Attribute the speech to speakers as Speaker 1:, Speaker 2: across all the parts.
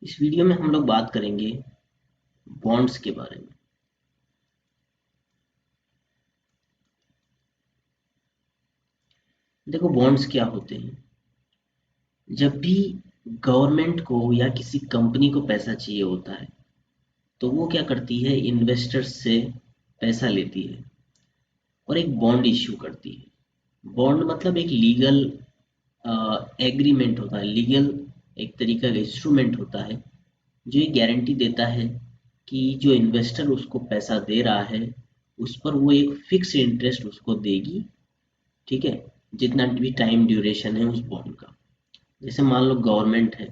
Speaker 1: इस वीडियो में हम लोग बात करेंगे बॉन्ड्स के बारे में। देखो बॉन्ड्स क्या होते हैं। जब भी गवर्नमेंट को या किसी कंपनी को पैसा चाहिए होता है तो वो क्या करती है, इन्वेस्टर्स से पैसा लेती है और एक बॉन्ड इश्यू करती है। बॉन्ड मतलब एक लीगल एग्रीमेंट होता है, लीगल एक तरीका का इंस्ट्रूमेंट होता है जो ये गारंटी देता है कि जो इन्वेस्टर उसको पैसा दे रहा है उस पर वो एक फिक्स इंटरेस्ट उसको देगी। ठीक है, जितना भी टाइम ड्यूरेशन है उस बॉन्ड का। जैसे मान लो गवर्नमेंट है,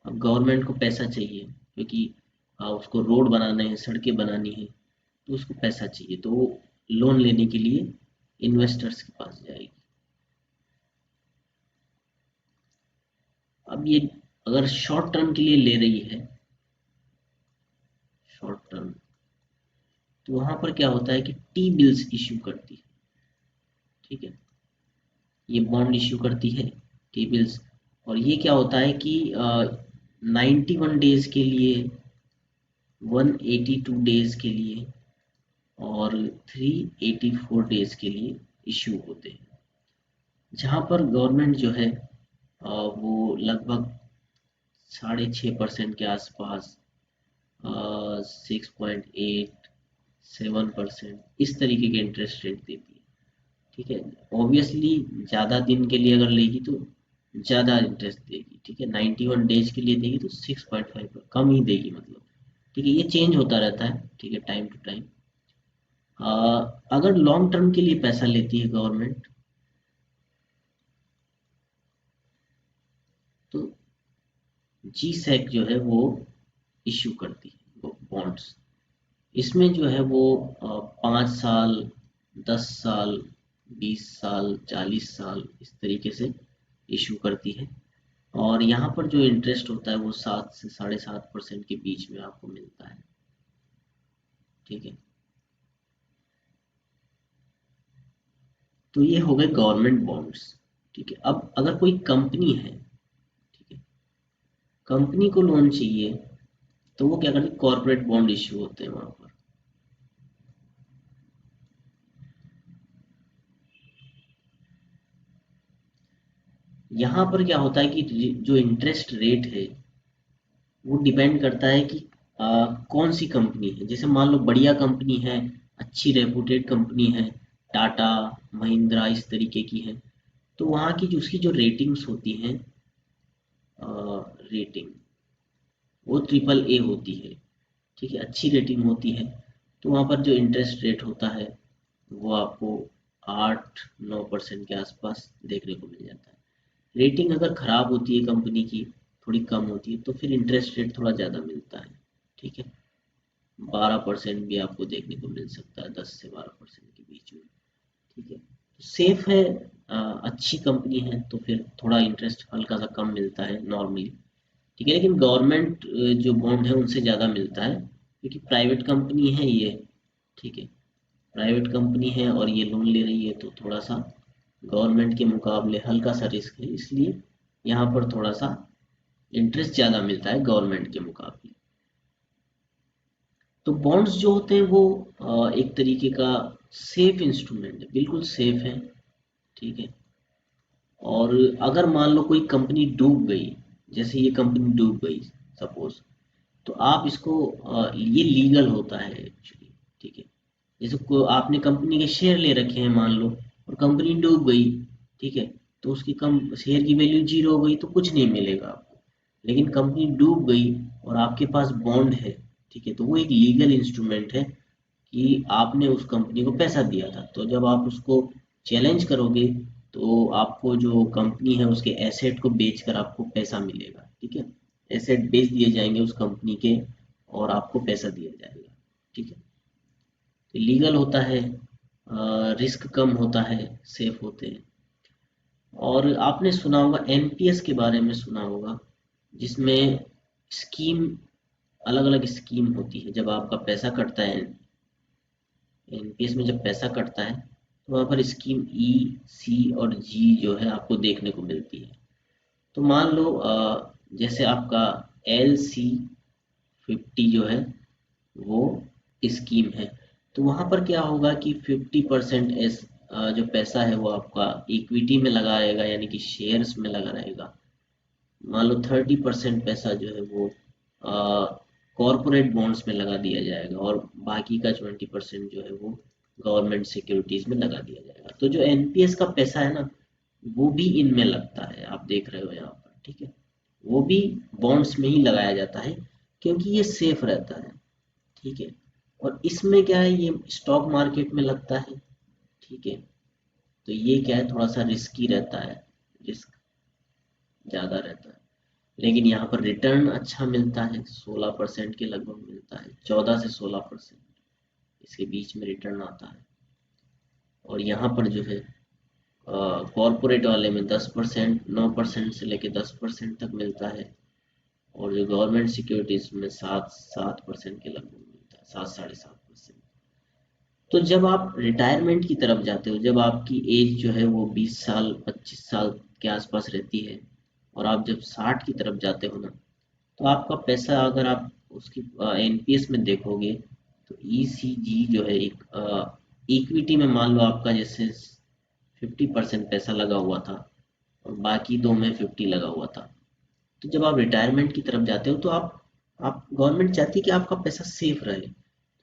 Speaker 1: अब गवर्नमेंट को पैसा चाहिए क्योंकि उसको रोड बनाने हैं, सड़कें बनानी है, तो उसको पैसा चाहिए तो वो लोन लेने के लिए इन्वेस्टर्स के पास जाएगी। अब ये अगर शॉर्ट टर्म के लिए ले रही है, शॉर्ट टर्म, तो वहां पर क्या होता है कि टी बिल्स इश्यू करती है। ठीक है, ये बॉन्ड इश्यू करती है, टी बिल्स। और ये क्या होता है कि 91 डेज के लिए, 182 डेज के लिए और 384 डेज के लिए इश्यू होते हैं। जहाँ पर गवर्नमेंट जो है वो लगभग 6.5% के आसपास, 6.87% इस तरीके के इंटरेस्ट रेट देती है। ठीक है, ऑब्वियसली ज़्यादा दिन के लिए अगर लेगी तो ज़्यादा इंटरेस्ट देगी। ठीक है, 91 डेज के लिए देगी तो 6.5 कम ही देगी मतलब। ठीक है, ये चेंज होता रहता है। ठीक है, टाइम टू टाइम। अगर लॉन्ग टर्म के लिए पैसा लेती है गवर्नमेंट तो जी सैक जो है वो इश्यू करती है वो बॉन्ड्स। इसमें जो है वो 5 साल, 10 साल, 20 साल, 40 साल इस तरीके से इशू करती है। और यहाँ पर जो इंटरेस्ट होता है वो 7 से 7.5% के बीच में आपको मिलता है। ठीक है, तो ये हो गए गवर्नमेंट बॉन्ड्स। ठीक है, अब अगर कोई कंपनी है, ठीक है, कंपनी को लोन चाहिए तो वो क्या करती है, कॉर्पोरेट बॉन्ड इश्यू होते हैं वहां पर। यहाँ पर क्या होता है कि जो इंटरेस्ट रेट है वो डिपेंड करता है कि कौन सी कंपनी है। जैसे मान लो बढ़िया कंपनी है, अच्छी रेपुटेड कंपनी है, टाटा, महिंद्रा इस तरीके की है, तो वहाँ की जो उसकी जो रेटिंग्स होती हैं, रेटिंग वो AAA होती है। ठीक है, अच्छी रेटिंग होती है, तो वहाँ पर जो इंटरेस्ट रेट होता है वो आपको 8-9% के आसपास देखने को मिल जाता है। रेटिंग अगर ख़राब होती है कंपनी की, थोड़ी कम होती है, तो फिर इंटरेस्ट रेट थोड़ा ज़्यादा मिलता है। ठीक है, 12% भी आपको देखने को मिल सकता है, 10 से 12% के बीच में। ठीक है, तो सेफ है। अच्छी कंपनी है तो फिर थोड़ा इंटरेस्ट हल्का सा कम मिलता है नॉर्मली। ठीक है, लेकिन गवर्नमेंट जो बॉन्ड है उनसे ज़्यादा मिलता है क्योंकि प्राइवेट कंपनी है ये। ठीक है, प्राइवेट कंपनी है और ये लोन ले रही है तो थोड़ा सा गवर्नमेंट के मुकाबले हल्का सा रिस्क है, इसलिए यहाँ पर थोड़ा सा इंटरेस्ट ज़्यादा मिलता है गवर्नमेंट के मुकाबले। तो बॉन्ड्स जो होते हैं वो एक तरीके का सेफ इंस्ट्रूमेंट है, बिल्कुल सेफ है। ठीक है, और अगर मान लो कोई कंपनी डूब गई, जैसे ये कंपनी डूब गई सपोज, तो आप इसको ये लीगल होता है एक्चुअली। ठीक है, जैसे को आपने कंपनी के शेयर ले रखे हैं मान लो और कंपनी डूब गई, ठीक है, तो उसकी कम शेयर की वैल्यू जीरो हो गई तो कुछ नहीं मिलेगा आपको। लेकिन कंपनी डूब गई और आपके पास बॉन्ड है, ठीक है, तो वो एक लीगल इंस्ट्रूमेंट है कि आपने उस कंपनी को पैसा दिया था, तो जब आप उसको चैलेंज करोगे तो आपको जो कंपनी है उसके एसेट को बेचकर आपको पैसा मिलेगा। ठीक है, एसेट बेच दिए जाएंगे उस कंपनी के और आपको पैसा दिया जाएगा। ठीक है, तो लीगल होता है, रिस्क कम होता है, सेफ होते हैं। और आपने सुना होगा एनपीएस के बारे में, सुना होगा, जिसमें स्कीम, अलग अलग स्कीम होती है। जब आपका पैसा कटता है एनपीएस में, जब पैसा कटता है तो वहाँ पर स्कीम ई, सी और जी जो है आपको देखने को मिलती है। तो मान लो जैसे आपका LC50 जो है वो स्कीम है। तो वहां पर क्या होगा कि 50% जो पैसा है वो आपका इक्विटी में लगा रहेगा, यानी कि शेयर्स में लगा रहेगा। मान लो 30% पैसा जो है वो कॉरपोरेट बॉन्ड्स में लगा दिया जाएगा, और बाकी का 20% जो है वो गवर्नमेंट सिक्योरिटीज में लगा दिया जाएगा। तो जो एनपीएस का पैसा है ना, वो भी इनमें लगता है, आप देख रहे हो यहाँ पर, ठीक है। वो भी बॉन्ड्स में ही लगाया जाता है, क्योंकि ये सेफ रहता है, ठीक है। और इसमें क्या है, ये स्टॉक मार्केट में लगता है, ठीक है। तो ये क्या है, थोड़ा सा रिस्की रहता है, रिस्क ज़्यादा रहता है। लेकिन यहाँ पर रिटर्न अच्छा मिलता है, 16% के लगभग मिलता है, 14 से 16% इसके बीच में रिटर्न आता है। और यहाँ पर जो है कॉरपोरेट वाले में 10%, 9% से लेके 10% तक मिलता है। और जो गवर्नमेंट सिक्योरिटीज में 7% के लगभग मिलता है, 7, 7.5%। तो जब आप रिटायरमेंट की तरफ जाते हो, जब आपकी एज जो है वो 20 साल 25 साल के आसपास रहती है, और आप जब 60 की तरफ जाते हो ना, तो आपका पैसा अगर आप उसकी एनपीएस में देखोगे, तो ईसीजी जो है एक इक्विटी में मान लो आपका जैसे 50% पैसा लगा हुआ था, और बाकी दो में 50 लगा हुआ था। तो जब आप रिटायरमेंट की तरफ जाते हो, तो आप गवर्नमेंट चाहती है कि आपका पैसा सेफ रहे। तो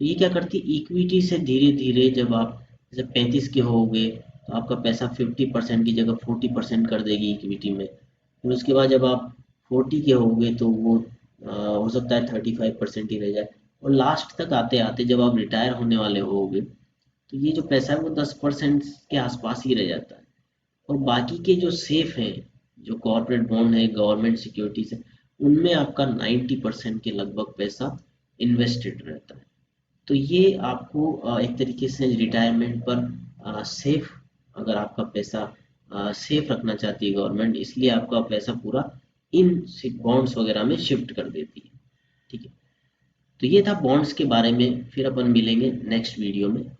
Speaker 1: ये क्या करती है, इक्विटी से धीरे धीरे जब आप जैसे 35 के होगे, तो आपका पैसा 50% की जगह 40% कर देगी इक्विटी में। फिर उसके बाद जब आप 40 के होगे, तो वो हो सकता है 35% ही रह जाए। और लास्ट तक आते आते जब आप रिटायर होने वाले होगे, तो ये जो पैसा है वो 10% के आसपास ही रह जाता है। और बाकी के जो सेफ हैं, जो कॉर्पोरेट बॉन्ड है, गवर्नमेंट सिक्योरिटीज है, उनमें आपका 90% के लगभग पैसा इन्वेस्टेड रहता है। तो ये आपको एक तरीके से रिटायरमेंट पर सेफ, अगर आपका पैसा सेफ रखना चाहती है गवर्नमेंट, इसलिए आपका पैसा पूरा इन बॉन्ड्स वगैरह में शिफ्ट कर देती है, ठीक है। तो ये था बॉन्ड्स के बारे में। फिर अपन मिलेंगे नेक्स्ट वीडियो में।